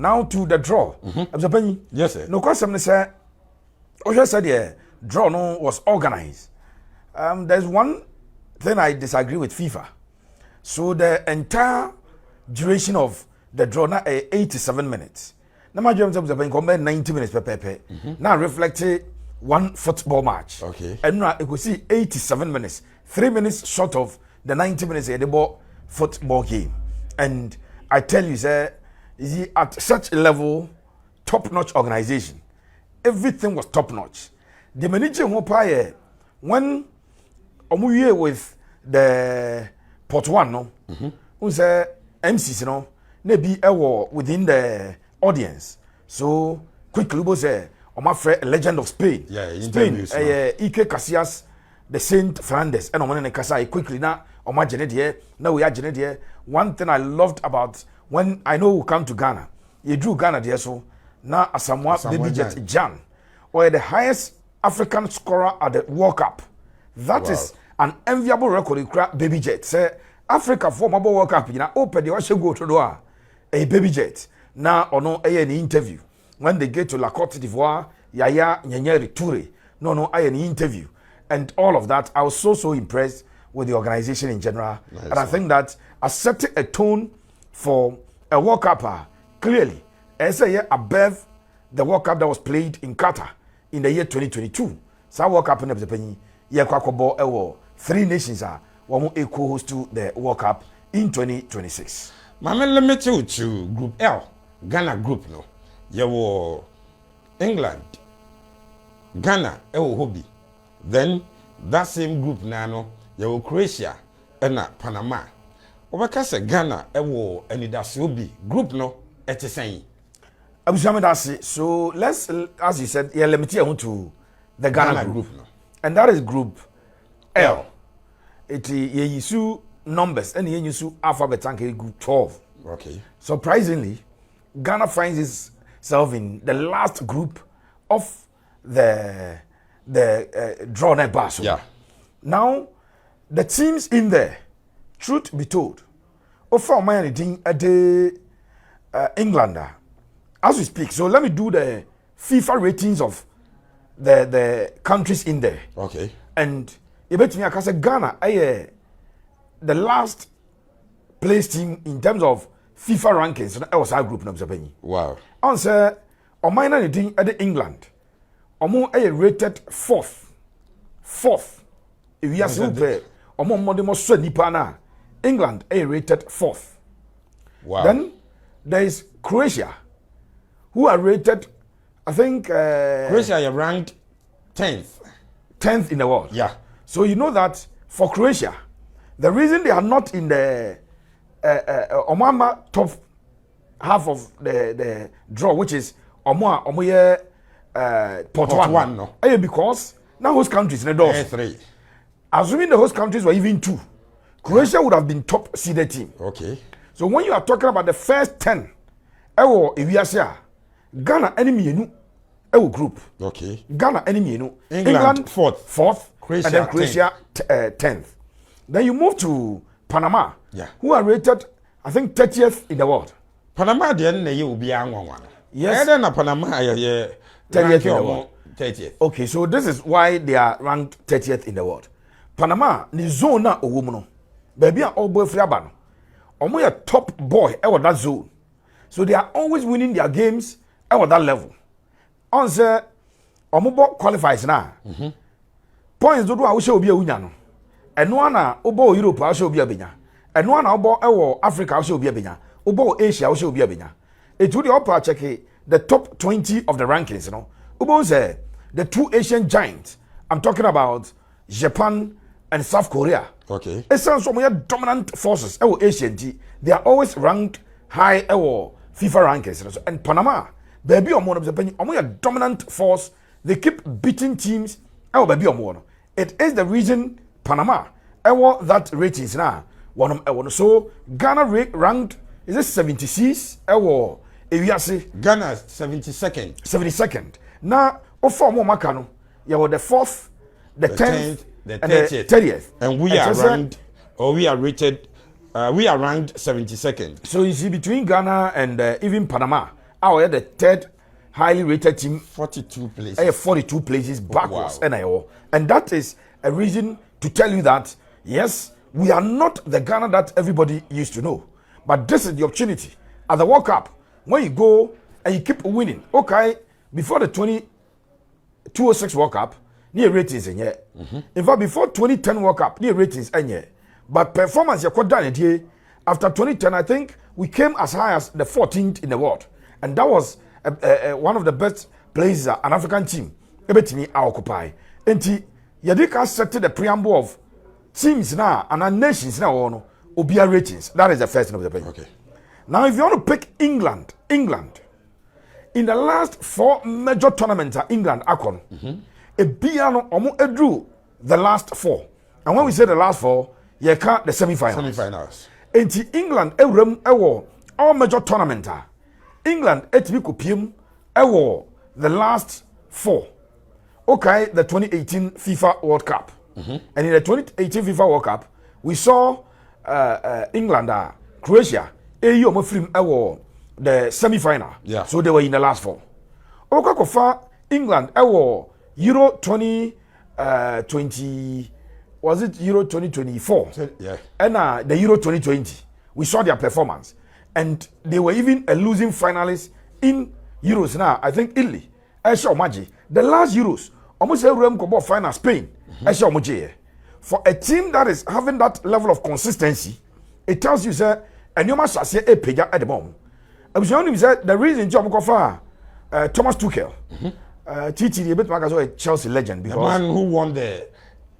Now to the draw. Yes, sir. No question, sir. Osha said the draw no was organized. There's one thing I disagree with FIFA. So the entire duration of the draw now 87 minutes. Now my job is 90 minutes per. Now reflected one football match. Okay. And now you could see 87 minutes. 3 minutes short of the 90 minutes of the football game. And I tell you, sir, at such a level, top-notch organization, everything was top-notch. The manager when omuye with the Port 1, no, who's MCs, you know, maybe within the audience. So quickly, we say, my friend, a legend of Spain. Yeah, Spain, Ike Casillas, the Saint Fernandez, and Oman and Kasai quickly now. Oma Genedia, now we are Genedia. One thing I loved about when I know we come to Ghana, you drew Ghana there, so now Asamoah Baby Jet Jan, or the highest African scorer at the World Cup. That is an enviable record. Baby Jet say Africa for mobile World Cup. You know, open the ocean go to door. A Baby Jet now or no an interview when they get to La Côte d'Ivoire. Yaya Nyanyeri Toure. No, I an interview and all of that. I was so impressed with the organization in general. Nice. And I think that setting a tone for a World Cup clearly as a year above the World Cup that was played in Qatar in the year 2022. So World Cup in the Penny, Yakwakobo, 3 nations are one co-host to the World Cup in 2026. Mama, let me tell you, Group L, Ghana Group, no. You were England, Ghana, Hobby. Then that same group, Nano. You Croatia and Panama. Obakase Ghana ewo enidasiobi group no etesen. So let's, as you said, let me tell you to the Ghana group no. And that is group L. It use numbers and use alphabet and group 12. Okay. Surprisingly, Ghana finds itself in the last group of the draw net bar. Yeah. Now the teams in there, truth be told, offer anything at the Englander as we speak. So let me do the FIFA ratings of the countries in there. Okay. And you bet me, I can say Ghana, the last place team in terms of FIFA rankings. I was our group, no. Wow. Answer, or mine anything at the England, or more rated fourth. If you are super. England rated 4th. Wow. Then there is Croatia, who are rated, I think. Croatia are ranked 10th. 10th in the world. Yeah. So you know that for Croatia, the reason they are not in the Omama top half of the draw, which is Omoye Port 1, no. Because now host countries in the door. 3. Assuming the host countries were even 2, Croatia would have been top seeded team. Okay. So when you are talking about the first 10, Ghana enemy group. Okay. Ghana enemy England 4th. Croatia, and then Croatia 10th. Then you move to Panama, who are rated, I think, 30th in the world. Panama then will be one. Yes. Then Panama 30th in the world. 30th. Okay, so this is why they are ranked 30th in the world. Panama ni zone na owomuno. Baby are all boy free abano. Omo ya top boy ever that zone. So they are always winning their games ever that level. On say omo qualifies na. Points do a wo she obi awunya no. Eno na obo Europe a she obi abenya. Eno na obo ewo Africa a she obi abenya. Obo Asia a she obi abenya. It would the upper check the top 20 of the rankings, you know. Obo say the 2 Asian giants. I'm talking about Japan and South Korea. Okay. It sounds like dominant forces. Asian T. They are always ranked high FIFA rankings. And Panama, baby or one of the dominant force. They keep beating teams. Baby or more. It is the reason Panama that ratings now. So Ghana ranked is it 76? Ghana 72nd. 72nd. Now, for more Macano, you were the 4th, the 10th, the 30th. And we are ranked, or we are rated, we are ranked 72nd. So you see, between Ghana and even Panama, our the third highly rated team 42 places. 42 places backwards. Wow. And that is a reason to tell you that, yes, we are not the Ghana that everybody used to know. But this is the opportunity. At the World Cup, when you go and you keep winning, okay, before the 2006 World Cup, near ratings in here. In fact, before 2010 World Cup, near ratings in here. But performance, you quite done it here. After 2010, I think we came as high as the 14th in the world. And that was one of the best places an African team ever occupy. And Yadika set the preamble of teams now and our nations now Obia ratings. That is the first thing of the page. Okay. Now, if you want to pick England, in the last 4 major tournaments, England akon, a piano almost drew the last 4. And when we say the last 4, you count the semi-finals. And England, all major tournaments. England, the last 4. Okay, the 2018 FIFA World Cup. And in the 2018 FIFA World Cup, we saw England, Croatia, the semi-final. Yeah. So they were in the last 4. Okay, England, Euro 2020, was it Euro 2024? Yeah. And the Euro 2020, we saw their performance. And they were even a losing finalist in Euros now. I think Italy. The last Euros, almost every room final Spain. For a team that is having that level of consistency, it tells you, sir, and you must say a page at the moment. I was only said the reason Thomas Tuchel, TT, a bit like a Chelsea legend, because the man who won the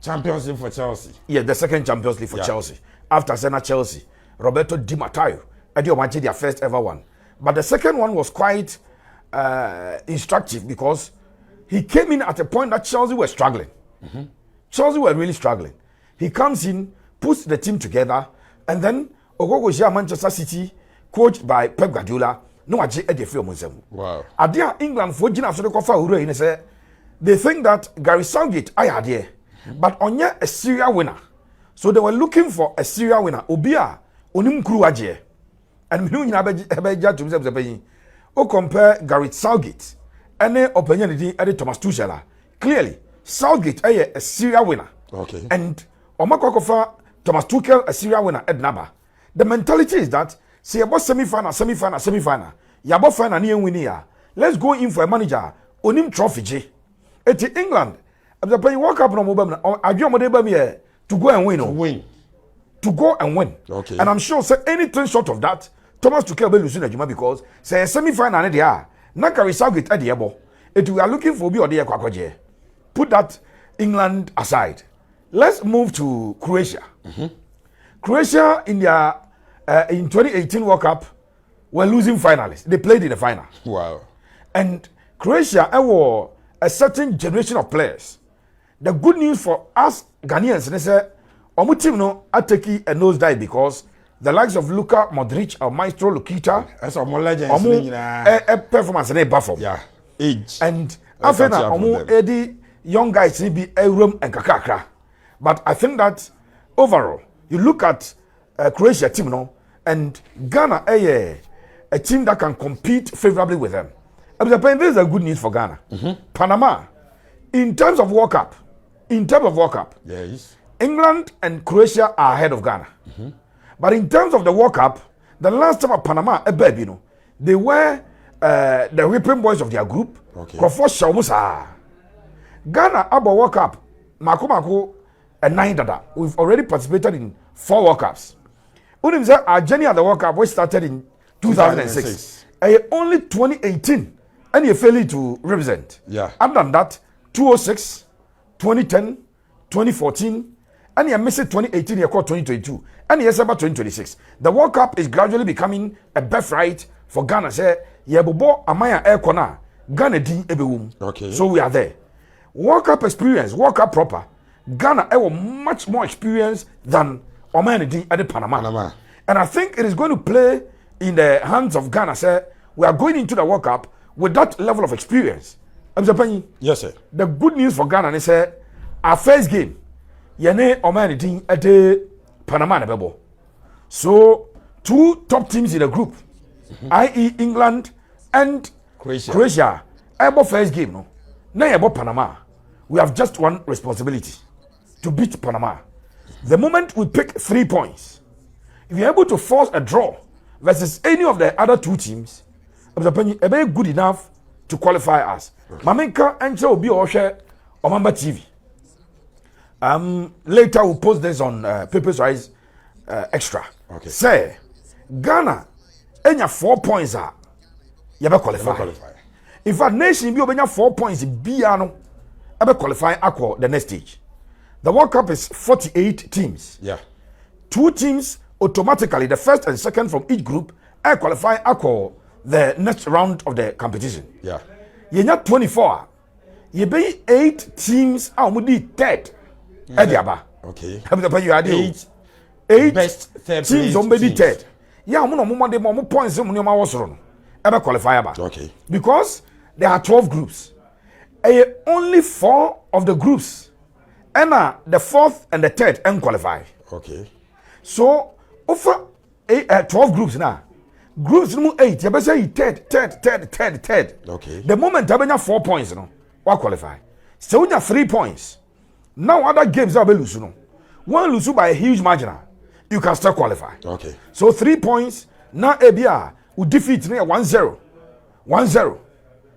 Champions League for Chelsea. Yeah, the second Champions League for Chelsea. After Senna Chelsea, Roberto Di Matteo, their first ever one. But the second one was quite instructive because he came in at a point that Chelsea were struggling. Chelsea were really struggling. He comes in, puts the team together, and then Ogogo Manchester City, coached by Pep Guardiola, no aje e de free omuzem. Wow. Adia England for Gina so kofa uru yin say they think that Gary Southgate ayade, but onye a serial winner. So they were looking for a serial winner. Obia onim kuru aje. And me nyina beja to me say o compare Gary Southgate any opinion di Thomas Tuchel. Clearly Southgate a serial winner. Okay. And Omakokofa Thomas Tuchel a serial winner at Naba. The mentality is that say about semi-final. Yabo final ni win here. Let's go in for a manager. Onim trophy J. At England, the play walk up no mobile. To go and win. To go and win. Okay. And I'm sure say anything short of that, Thomas Tuchel will lose in the because say semi-final they are. Na Gary Southgate at the abo. It we are looking for be or the kwakwaje. Put that England aside. Let's move to Croatia. Croatia in their in 2018 World Cup were losing finalists. They played in the final. Wow. And Croatia were a certain generation of players. The good news for us Ghanaians, they say, our team no ateki a nosedive because the likes of Luka Modric or Maestro Lukita, that's more legends. A performance and a buffer. Yeah. Age. And after that, Eddie young guys need be a room and kakakra. But I think that overall, you look at Croatia team no, and Ghana a team that can compete favorably with them. This is a good news for Ghana. Panama, in terms of World Cup, yes. England and Croatia are ahead of Ghana. But in terms of the World Cup, the last time at Panama, they were the whipping boys of their group. Okay. Ghana about World Cup, Mako and 9 dada. We've already participated in 4 World Cups. Our journey at the World Cup was started in 2006. Only 2018 and you failed to represent. Yeah. Other than that, 2006, 2010, 2014, and you missed 2018, you called 2022, and yes, about 2026. The World Cup is gradually becoming a birthright for Ghana. Say, Yabubo Amaya Air Kona, Ghana din ebewum. Okay. So we are there. World Cup experience, World Cup proper. Ghana have much more experience than Oman din at the Panama. And I think it is going to play in the hands of Ghana. Say, we are going into the World Cup with that level of experience. Yes, sir. The good news for Ghana is our first game, Yane Oman din at the Panama bebo. So 2 top teams in the group, i.e. England and Croatia. Ebo first game no. Now ebo Panama. We have just one responsibility to beat Panama. The moment we pick 3 points, if you're able to force a draw versus any of the other two teams, it's very good enough to qualify us. Mamenka and will be or share on Mamba TV. Later we'll post this on Pepe Suarez Xtra. Okay. Say Ghana, any 4 points are you ever qualify. In fact, nation be obenya 4 points biano ever qualify aqua the next stage. The World Cup is 48 teams. Yeah. 2 teams automatically, the first and second from each group, qualify aqua the next round of the competition. Yeah. You not 24. You be 8 teams mudi third. Ediaba. Okay. You had 8 best third teams already third. Yeah, more points ever qualify about. Okay. Because there are 12 groups. Only 4 of the groups and the 4th and the 3rd and qualify. Okay. So over 12 groups now. Groups number 8, you better say third. Okay. The moment you have 4 points, what qualify? So you have 3 points. Now other games are lose. One lose by a huge margin, you can still qualify. Okay. So 3 points. Now ABR will defeat 1-0. 1-0.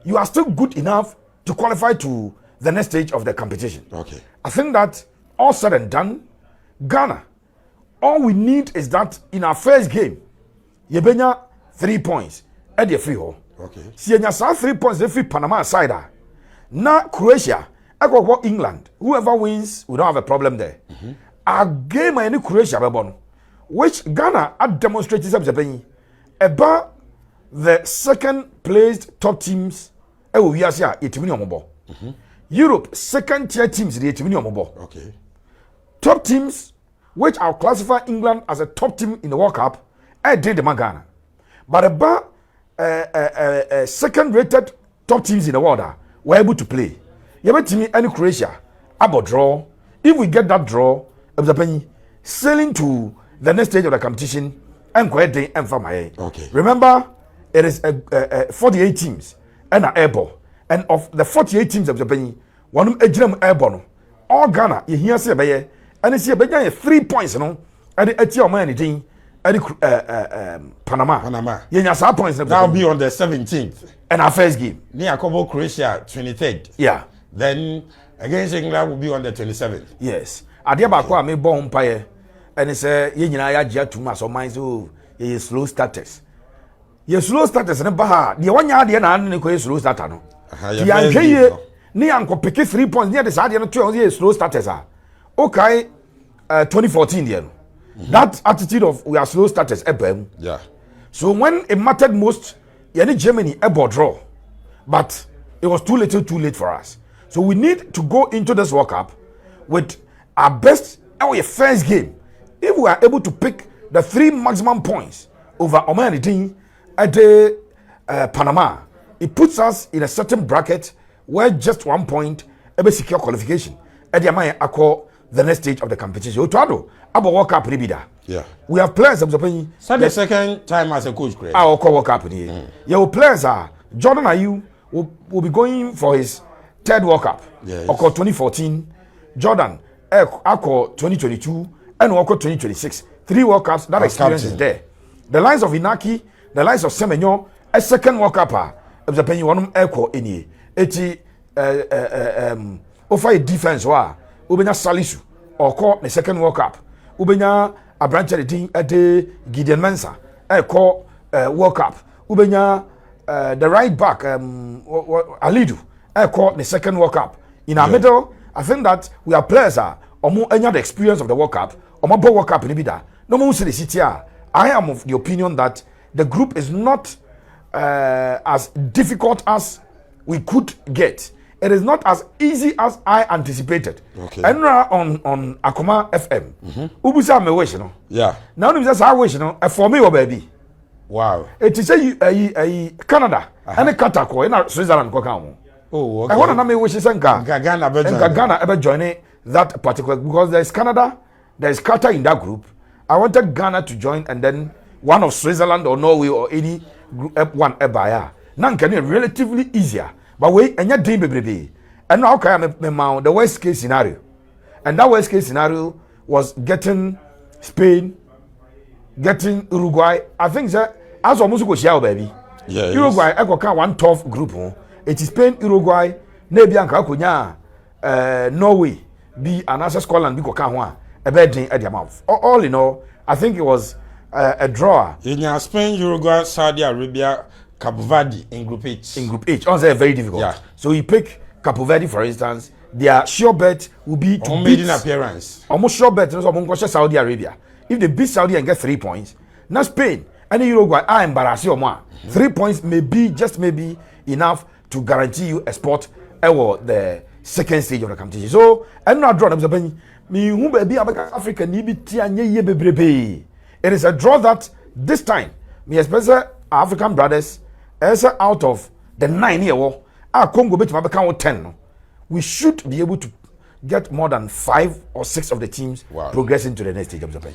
You are still good enough to qualify to the next stage of the competition. Okay. I think that all said and done, Ghana, all we need is that in our first game, you benya 3 points at the free hole. Okay. See, you have 3 points if Panama side. Now Croatia, I go England. Whoever wins, we don't have a problem there. Our game in Croatia, which Ghana had demonstrated about the second placed top teams. Europe second tier teams Okay. Top teams which I'll classify England as a top team in the World Cup. I did the Ghana, but about second rated top teams in the world were able to play. You have team any Croatia about draw. If we get that draw, sailing to the next stage of the competition and quite day and for my. Okay. Remember, it is 48 teams and an airball. And of the 48 teams of the penny, one of them airborne. All Ghana, you hear say by and it's here 3 points, and the Etienne anything at Panama. Panama. You have points. That'll be on the 17th. And our first game. Near Kobo, Croatia, 23rd. Yeah. Then against England will be on the 27th. Yes. Adiabakwa me born umpire. And it's you know, too much of mine, so you slow status. Your slow status and Baha, the 1 yard and slow starter. No. The ni anko pick 3 points near the side and 2 years slow status. Okay, 2014 there. That attitude of we are slow status ebem. Yeah. So when it mattered most, Germany ebo draw, but it was too late for us. So we need to go into this World Cup with our best our first game. If we are able to pick the 3 maximum points over Oman at the Panama, it puts us in a certain bracket where just 1 point ebe secure qualification. At the Amaya Akko the next stage of the competition. Otuado, Abo World Cup Ribida. Yeah. We have players of the the second time as a coach, Craig. Our World Cup here. Your players are Jordan Ayew will be going for his 3rd World Cup. Yes. Oko 2014, Jordan Akko 2022, and Oko 2026. 3 World Cups. That experience is there. The lines of Inaki, the lines of Semenyo, a 2nd World Cup of the penny one Eko any. Eti offer a defense wa ubenya Salisu or call the 2nd World Cup. Ubenya a branch of the Gideon Mensah call World Cup. Ubenya the right back Alidu call the 2nd World Cup. In our middle, I think that we are players or more any other experience of the World Cup or more World Cup in Ibida. No more the city. I am of the opinion that the group is not as difficult as we could get. It is not as easy as I anticipated. Okay. And on Akoma FM, Ubusa me wish no. Yeah. Now you just I wish no. For me, baby. Wow. It is a Canada and a Qatar and Switzerland ko kan. Oh, okay. I want to me wish Senka. Ghana ever join that particular because there is Canada, there is Qatar in that group. I wanted Ghana to join and then one of Switzerland or Norway or any group one ebaya. Nan can relatively easier. But wait, and your dream baby. And now can I the worst case scenario. And that worst case scenario was getting Spain, getting Uruguay. I think that as almost go share baby. Yeah, Uruguay I got one tough group. It is Spain, Uruguay, maybe Anka Kunya, Norway, be another Scotland, be Kokan, a bad thing at the mouth. All in all, I think it was a draw. In Spain, Uruguay, Saudi Arabia, Cape Verde in Group H. In Group H, also very difficult. Yeah. So you pick Cape Verde, for instance, their sure bet will be to beat made an appearance. Almost sure bet Saudi Arabia. If they beat Saudi and get 3 points, now Spain and Uruguay are embarrassed or more. 3 points may be just maybe enough to guarantee you a spot at the second stage of the competition. So I'm not drawn. Me who be Africa ni bi tianye bebrebe. It is a draw that this time me especially African brothers as out of the 9 year war, our Congo bet ma become 10. No? We should be able to get more than 5 or 6 of the teams progressing to the next stage of the play.